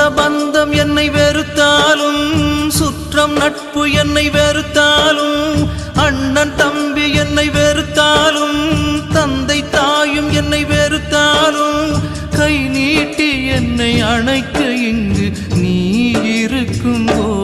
பந்தம் என்னை வெறுத்தாலும், சுற்றம் நட்பு என்னை வெறுத்தாலும், அண்ணன் தம்பி என்னை வெறுத்தாலும், தந்தை தாயும் என்னை வெறுத்தாலும், கை நீட்டி என்னை அணைக்க இங்கு நீ இருக்கும்